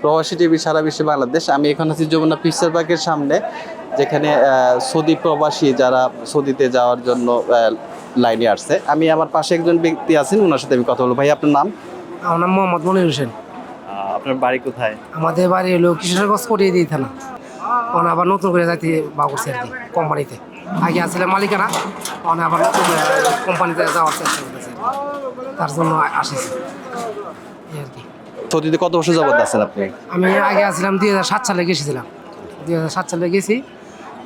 প্রবাসী টিভি সারা বিশ্বে বাংলাদেশ। আমি এখন আছি যমুনা ফিউচার পার্কের সামনে, যেখানে সৌদি প্রবাসী যারা সৌদিতে যাওয়ার জন্য লাইনে আসছে। আমি আমার পাশে একজন ব্যক্তি আছেন, ওনার সাথে আমি কথা বলবো। ভাই, আপনার নাম? আমার নাম মোহাম্মদ মনির হোসেন। আপনার বাড়ি কোথায়? আমাদের বাড়ি হলো কিশোরগঞ্জ করিয়ে দিয়ে থানা। ওনা আবার নতুন করে যাইতে বা করছে আর কি কোম্পানিতে। আগে আসলে মালিকানা, ওনা আবার নতুন করে কোম্পানিতে যাওয়ার চেষ্টা করতেছে, তার জন্য আসেছে এই আর কি। সৌদিতে কত বছর যাবত আছেন আপনি? আমি আগে আসছিলাম 2007 সালে গেছিলাম, 2007 সালে গেছি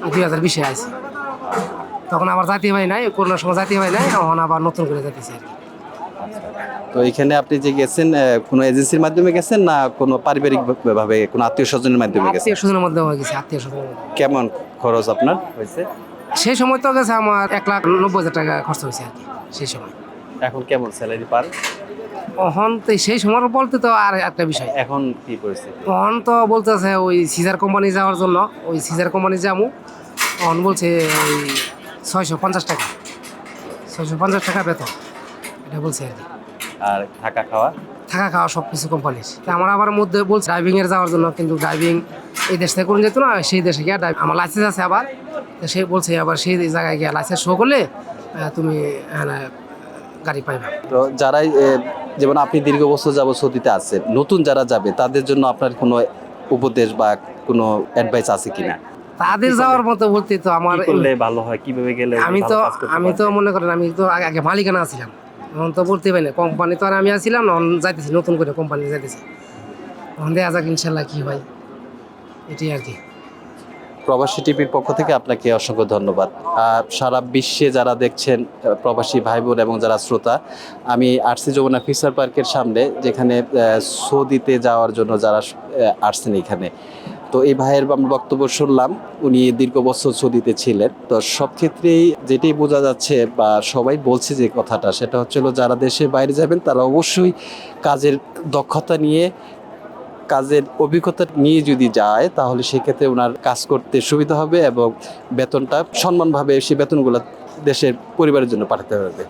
আর 2020-এ আসি। তখন আবার জাতি হয় নাই, করোনার সময় জাতি হয় নাই, এখন আবার নতুন করে যাইতেছি আর কি। তো এখানে আপনি যে গেছেন, কোনো এজেন্সির মাধ্যমে গেছেন না কোনো পারিবারিক ভাবে কোনো আত্মীয় স্বজনের মাধ্যমে গেছেন? আত্মীয় স্বজনের মধ্যে হয়ে গেছে, আত্মীয় স্বজনের মধ্যে। কেমন খরচ আপনার হয়েছে? সেই সময় তো গেছে আমার 1,90,000 টাকা খরচ হয়েছে আর কি সেই সময়। এখন কেমন স্যালারি পান? এখন তো সেই সময় বলতে তো আর একটা বিষয়, এখন কি পরিস্থিতি? এখন তো বলতেছে ওই সিজার কোম্পানি যাওয়ার জন্য, ওই সিজার কোম্পানি যাবো। এখন বলছে ওই 650 টাকা, 650 টাকা বেতন, এটা বলছে আর কি। আর থাকা খাওয়া? থাকা খাওয়া সব কিছু কোম্পানির। আমার আবার মধ্যে বলছে ড্রাইভিংয়ের যাওয়ার জন্য, কিন্তু ড্রাইভিং এই দেশ থেকে করে যেত না, সেই দেশে গিয়ে আমার লাইসেন্স আছে আবার, তো সে বলছে আবার সেই জায়গায় গিয়ে লাইসেন্স শো করলে তুমি গাড়ি পাইবা। তো যারাই যেমন আপনি দীর্ঘ বছর যাবত সৌদিতে আছেন, নতুন যারা যাবে তাদের জন্য আপনার কোনো উপদেশ বা কোনো অ্যাডভাইস আছে কিনা? তাদের যাওয়ার মতো বলতে তো আমার কি করলে ভালো হয়, কিভাবে গেলে আমি তো মনে করেন আমি তো আগে মালিকানা আছিলাম, এখন তো বলতে পারি না। কোম্পানি তো আর আমি আছিলাম না, যাইতেছি নতুন করে কোম্পানি যাইতেছি, এখন দেখা যাক ইনশাল্লাহ কি হয়, এটাই আর কি। প্রবাসী টিভির পক্ষ থেকে আপনাকে অসংখ্য ধন্যবাদ। সারা বিশ্বে যারা দেখছেন প্রবাসী ভাই বোন এবং যারা শ্রোতা, আমি আসছি যমুনা ফিউচার পার্কের সামনে, যেখানে সৌদিতে যাওয়ার জন্য যারা আসছেন এখানে। তো এই ভাইয়ের আমরা বক্তব্য শুনলাম, উনি দীর্ঘ বছর সৌদিতে ছিলেন। তো সব ক্ষেত্রেই যেটাই বোঝা যাচ্ছে বা সবাই বলছে যে কথাটা, সেটা হচ্ছে যারা দেশের বাইরে যাবেন তারা অবশ্যই কাজের দক্ষতা নিয়ে, কাজের অভিজ্ঞতা নিয়ে যদি যায়, তাহলে সেক্ষেত্রে ওনার কাজ করতে সুবিধা হবে এবং বেতনটা সম্মানভাবে সেই বেতনগুলো দেশের পরিবারের জন্য পাঠাতে হবে।